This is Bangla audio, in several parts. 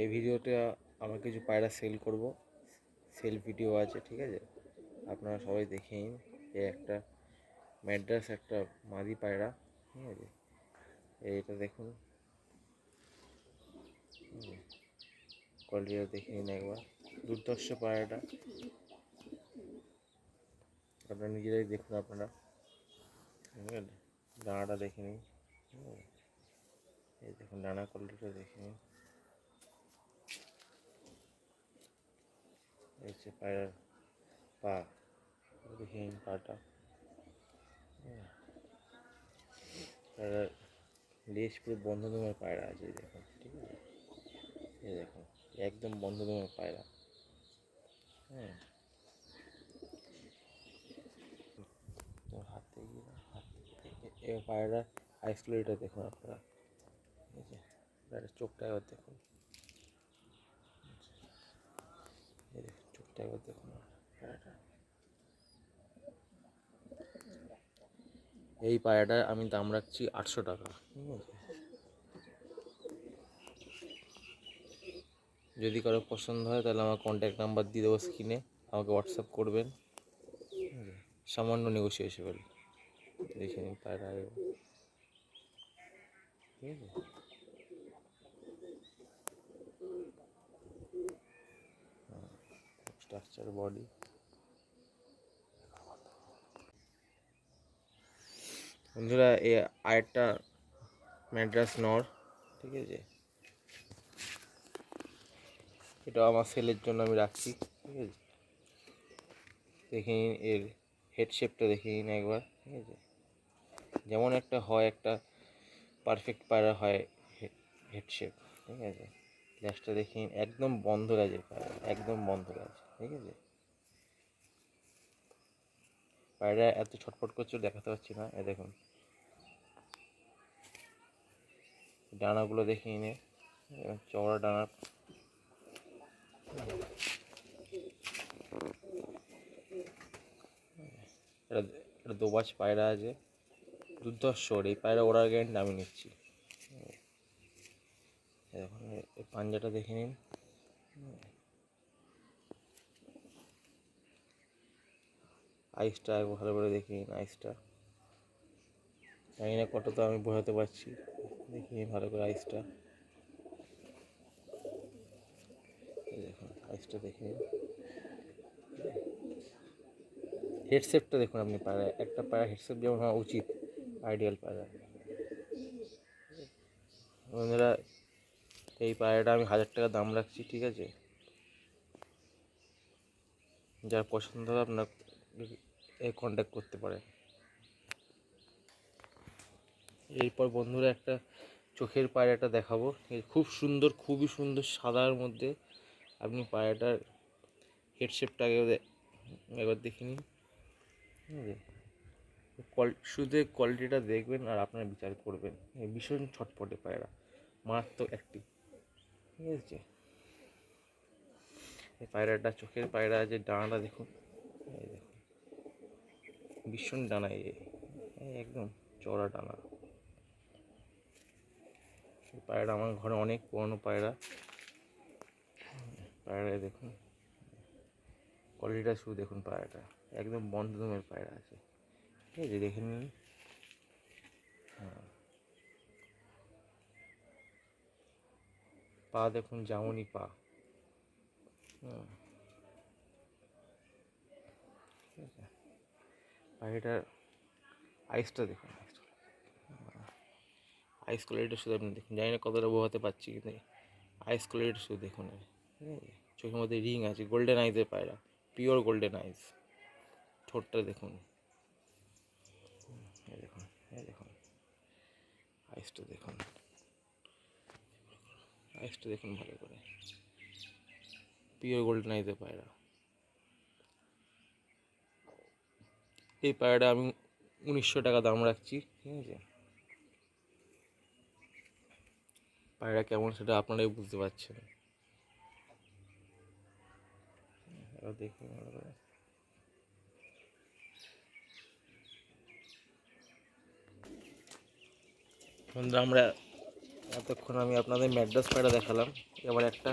এই ভিডিওতে আমার কিছু পায়রা সেল করব, সেল ভিডিও আছে, ঠিক আছে? আপনারা সবাই দেখে নিন। এই একটা ম্যাড্রাস একটা মাদি পায়রা, ঠিক আছে? এইটা দেখুন, কোয়ালিটিটা দেখে নিন একবার। দুর্ধর্ষ পায়রাটা আপনারা নিজেরাই দেখুন। আপনারা ডানাটা দেখে নিন, এই দেখুন ডানা কোয়ালিটিটা দেখে নিন। এই হচ্ছে পায়রার পা, দেখে নিন পাটা। পায়রার লেজ পুরো বন্ধ দমের পায়রা আছে, এই দেখুন, ঠিক আছে? এই দেখুন একদম বন্ধ দমের পায়রা। হ্যাঁ, হাতে গিয়ে এই পায়রার আইস কোয়ালিটিটা দেখুন আপনারা, ঠিক আছে? পায়রার চোখটা একবার দেখুন, এই দেখুন চোখটা একবার দেখুন পায়রাটা। এই পায়রাটার আমি দাম রাখছি 800 টাকা, ঠিক আছে? যদি কারো পছন্দ হয় তাহলে আমার কন্ট্যাক্ট নাম্বার দিয়ে দেবো স্ক্রিনে, আমাকে হোয়াটসঅ্যাপ করবেন, সামান্য নেগোসিয়েশন। দেখে নিন পায়রা, ঠিক আছে? Structure body. বন্ধুরা এই আরেকটা ম্যাড্রাস নর, ঠিক আছে? এটা আমার সেলের জন্য আমি রাখছি, ঠিক আছে? দেখে নিন এর হেড শেপটা দেখে নিন একবার, ঠিক আছে? যেমন একটা হয়, একটা পারফেক্ট পায়রা হয় হেড শেপ, ঠিক আছে? ল্যাজটা দেখে নিন, একদম বন্ধ ল্যাজের পায়রা, একদম বন্ধ ল্যাজ, ঠিক আছে? পায়রা এত ছটফট করছে দেখাতে পারছি না, এ দেখুন ডানাগুলো দেখে নিন, চওড়া ডানা। এটা এটা দোবাজ পায়রা আছে, দুর্ধর্ষ। এই পায়রা ওড়ার গ্যারেন্টি আমি নিচ্ছি। এখন এই পাঞ্জাটা দেখে নিন, আইসটা ভালো করে দেখে নিন। আইসটা জানি না কত তো আমি বোঝাতে পারছি, দেখে নিন ভালো করে আইসটা। দেখুন আইসটা দেখে নিন, হেডসেটটা দেখুন আপনি। পায়রা একটা পায়রা হেডসেট যেমন হওয়া উচিত, আইডিয়াল পায়রা। বন্ধুরা এই পায়রাটা আমি 1000 টাকা দাম রাখছি, ঠিক আছে? যার পছন্দ হবে আপনার এই কন্ট্যাক্ট করতে পারেন। এরপর বন্ধুরা একটা চোখের পায়রাটা দেখাবো, খুব সুন্দর, খুবই সুন্দর, সাদার মধ্যে। আপনি পায়রাটার হেডশেপটা একবার দেখে নিন, ঠিক আছে? শুধু কোয়ালিটিটা দেখবেন আর আপনারা বিচার করবেন। ভীষণ ছটপটে পায়রা, মারাত্মক অ্যাক্টিভ, ঠিক আছে? এই পায়রাটা চোখের পায়রা, যে ডানাটা দেখুন, এই দেখুন ভীষণ ডানা, একদম চড়া ডানা। এই পায়রাটা আমার ঘরে অনেক পুরনো পায়রা। পায়রা দেখুন কোয়ালিটিটা, শুধু দেখুন পায়রাটা একদম বন্ধ দমের পায়রা আছে, ঠিক আছে? দেখে নিন। হ্যাঁ, পা দেখুন, জামুনি পা। ঠিক আছে, পাখিটার আইসটা দেখুন, আইস কোয়ালিটিটা শুধু আপনি দেখুন। জানি না কতটা বোঝাতে পারছি, কিন্তু আইস কোয়ালিটিটা শুধু দেখুন, ঠিক আছে? চোখের মধ্যে রিং আছে, গোল্ডেন আইসের পায়রা, পিওর গোল্ডেন আইস। ঠোঁটটা দেখুন, এই দেখুন, এই দেখুন আইসটা দেখুন, আইসটা দেখুন ভালো করে, পিওর গোল্ডেন আইসের পায়রা। এই পায়রাটা আমি 1900 টাকা দাম রাখছি, ঠিক আছে? পায়রা কেমন সেটা আপনারাই বুঝতে পারছেন। দেখুন ভালো করে। বন্ধুরা আমরা এতক্ষণ আমি আপনাদের ম্যাড্রাস পায়রা দেখালাম, এবার একটা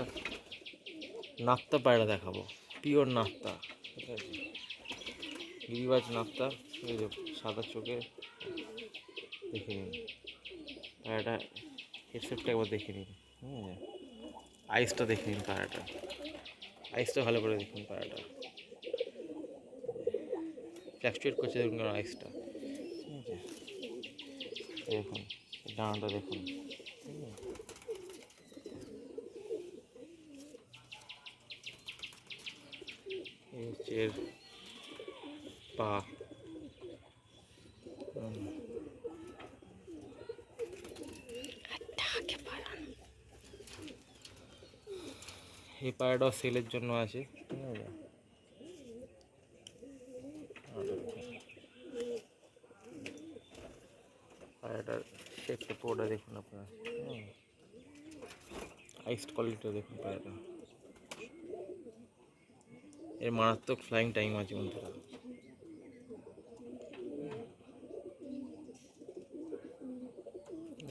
নাপ্তা পায়রা দেখাবো, পিওর নাপ্তা। ঠিক আছে, গিরিবাজ নাপ্তা, এই যে সাদা চোখে, দেখে নিন পায়রাটা, হেডসেটটা একবার দেখে নিন। আইসটা দেখে নিন পায়রাটা, আইসটা ভালো করে দেখুন পায়রাটা, ফ্ল্যাকচুয়েট করছে দেখুন আইসটা। ঠিক আছে, দেখুন ডানাটা দেখুন। এই হচ্ছে এর পা। এই পায়রাটাও সেলের জন্য আছে। ঠিক আছে, পায়রাটার শেপটা পুরোটা দেখুন আপনারা, আইসড কোয়ালিটিটা দেখুন পায়রাটা, এর মারাত্মক ফ্লাইং টাইম আছে বন্ধুরা।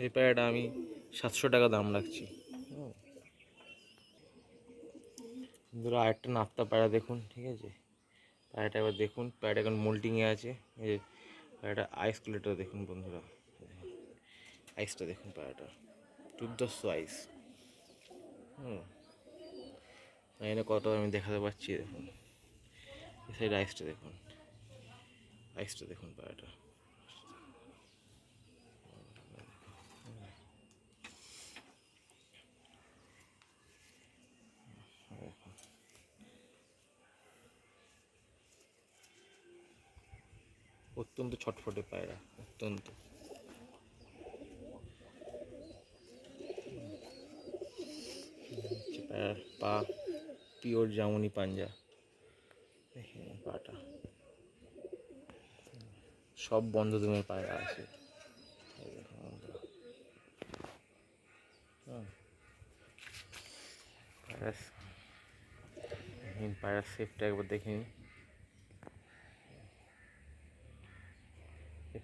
এই পায়রাটা আমি 700 টাকা দাম রাখছি। বন্ধুরা আরেকটা নাপ্তা পায়রা দেখুন। ঠিক আছে, পায়রাটা এবার দেখুন, পায়রাটা এখন মোল্টিংয়ে আছে। এই যে পায়রাটা আইস কোয়ালিটিটা দেখুন বন্ধুরা, আইসটা দেখুন পায়রাটা, দুর্ধর্ষ আইস। এখানে কত আমি দেখাতে পারছি, দেখুন এই সাইড আইসটা দেখুন, আইসটা দেখুন পায়রাটা। অত্যন্ত ছটফটে পায়রা, অত্যন্ত। পায়রার পা পিওর জামুনি পাঞ্জা, পাটা সব বন্ধ দমের পায়রা আছে। পায়রার শেপটা একবার দেখে নিন,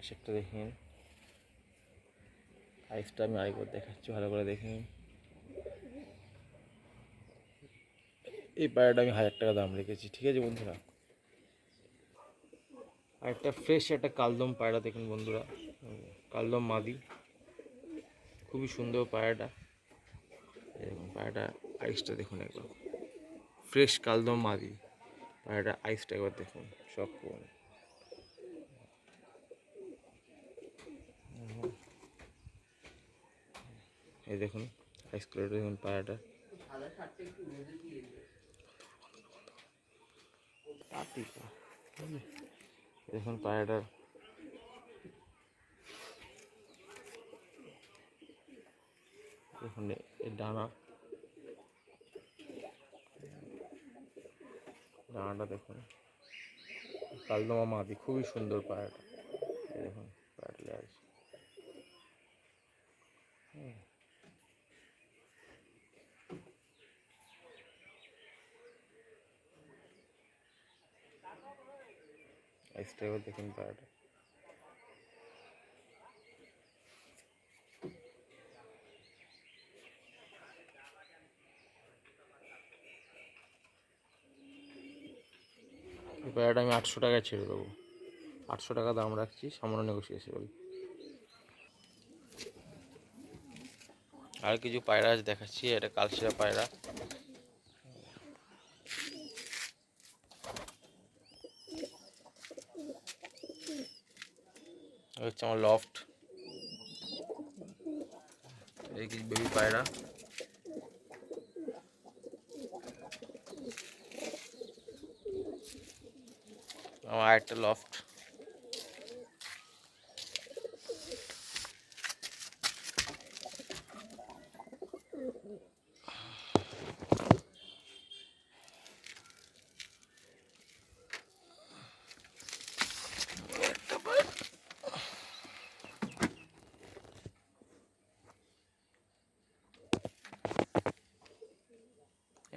শেপটা দেখে নিন, আইসটা আমি আরেকবার দেখাচ্ছি, ভালো করে দেখে নিন। এই পায়রাটা আমি 1000 টাকা দাম রেখেছি। ঠিক আছে বন্ধুরা, আর একটা ফ্রেশ একটা কালদম পায়রা দেখুন বন্ধুরা, কালদম মাদি, খুবই সুন্দর পায়রাটা। দেখুন পায়রাটা আইসটা দেখুন একবার, ফ্রেশ কালদম মাদি পায়রাটা, আইসটা একবার দেখুন, সব কোন। এই দেখুন আইস কালারটা দেখুন পায়রাটা, দেখুন পায়রাটার দেখুন এর ডানাটা দেখুন, কালদমা মাদি, খুবই সুন্দর পায়রাটা। দেখুন পায়রাটা আছে, আইসটা এবার দেখুন পায়রাটা। এই পায়রাটা আমি 800 টাকায় ছেড়ে দেবো, 800 টাকা দাম রাখছি, সামান্য নেগোসিয়েবল। আর কিছু পায়রা আছে দেখাচ্ছি, এটা কালশিরা পায়রা, হচ্ছে আমার লফট, এই কিছু বেবি পায়রা, আমার আরেকটা লফট।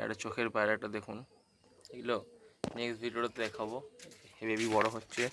একটা চোখের পায়রাটা দেখুন, এগুলো নেক্সট ভিডিওতে দেখাবো, বেবি বড় হচ্ছে।